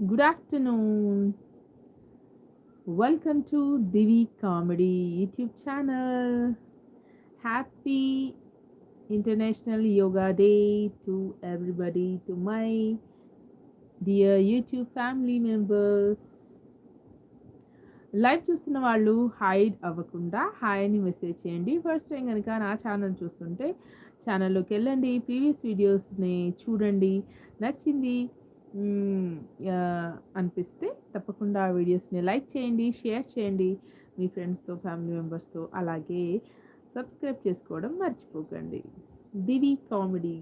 Good afternoon. Welcome to Divi Comedy YouTube channel. Happy International Yoga Day to everybody, to my dear YouTube family members. Live చూస్తున్న వాళ్ళు hide అవ్వకుండా hi అని message చేయండి. First time కనుక నా channel చూస్తుంటే ఛానల్లోకి వెళ్ళండి, ప్రీవియస్ వీడియోస్ని చూడండి. నచ్చింది మ్మ్, ఆ, అనిపిస్తే తప్పకుండా ఆ వీడియోస్ని లైక్ చేయండి, షేర్ చేయండి మీ ఫ్రెండ్స్తో, ఫ్యామిలీ మెంబర్స్తో. అలాగే సబ్స్క్రైబ్ చేసుకోవడం మర్చిపోకండి. దివి కామెడీ.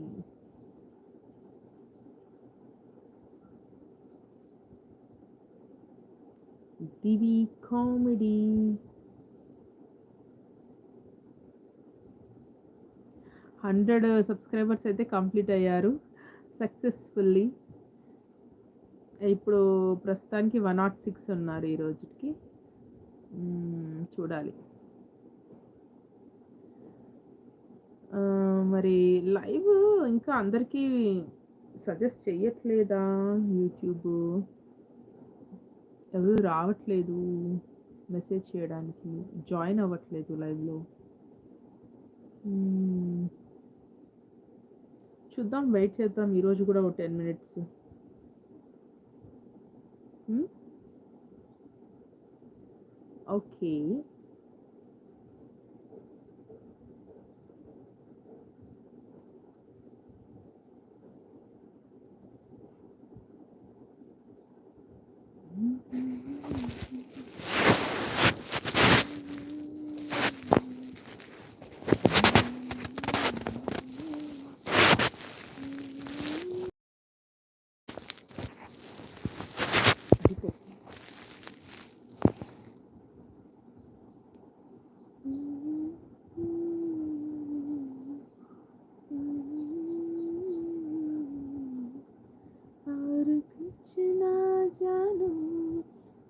దివి కామెడీ. 100 సబ్స్క్రైబర్స్ అయితే కంప్లీట్ అయ్యారు సక్సెస్ఫుల్లీ. ఇప్పుడు ప్రస్తుతానికి 106 ఉన్నారు ఈ రోజుకి. చూడాలి. మరి లైవ్ ఇంకా అందరికీ సజెస్ట్ చెయ్యట్లేదా యూట్యూబ్? ఎవరు రావట్లేదు మెసేజ్ చేయడానికి, జాయిన్ అవ్వట్లేదు లైవ్లో. చూద్దాం, వెయిట్ చేద్దాం. ఈరోజు కూడా ఒక 10 minutes. ఓకే.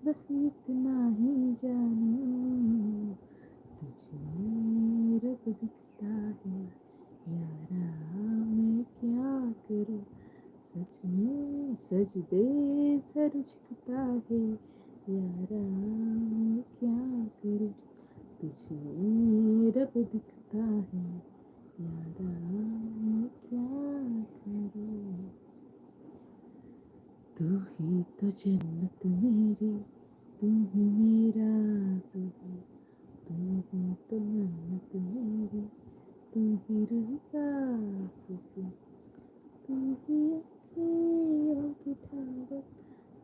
बस इतना ही जानू, तुझमें रब दिखता है यारा, मैं क्या करूं, सच में सजदे सर झुकता है यारा, मैं क्या करूं, तुझमें रब दिखता है यारा, मैं क्या करूं। तू ही तो जन्नत मेरी, तू ही मेरा सुकून, तू ही तो मन्नत मेरी, तू ही रूह का सुकून, तू ही अँखियों की ठंडक,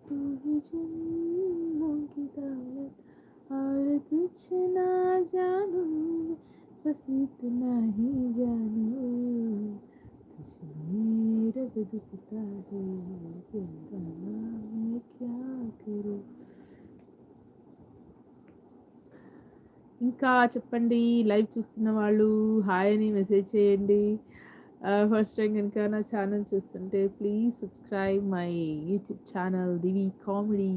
तू ही जन्मों की दौलत, और कुछ ना जानूं, बस इतना ही जानूं, तुझमें रब दिखता है यारा, मैं क्या करूं। ఇంకా చెప్పండి. లైవ్ చూస్తున్న వాళ్ళు హాయ్ అని మెసేజ్ చేయండి. ఫస్ట్ టైం కనుక నా ఛానల్ చూస్తుంటే please subscribe my YouTube channel Divi comedy.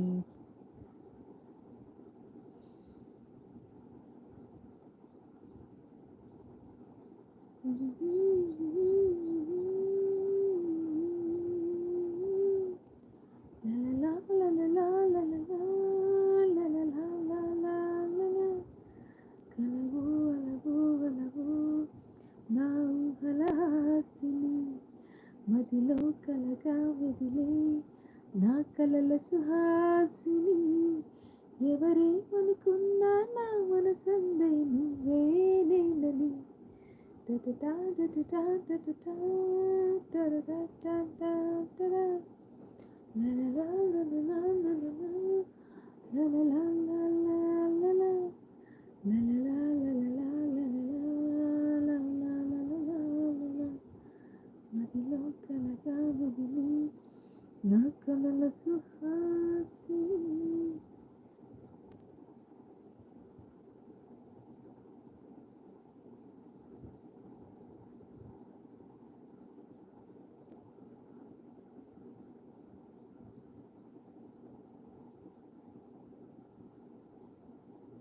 మదిలో కలగా వెదిలే నా కలల సుహాసిని, ఎవరేమనుకున్నా నా మనసందే నువ్వేనేనని. టటటా టటటా టటటా టరటా టటా లలలా లలలా లలలా లలలా లలలా లలలా లలలా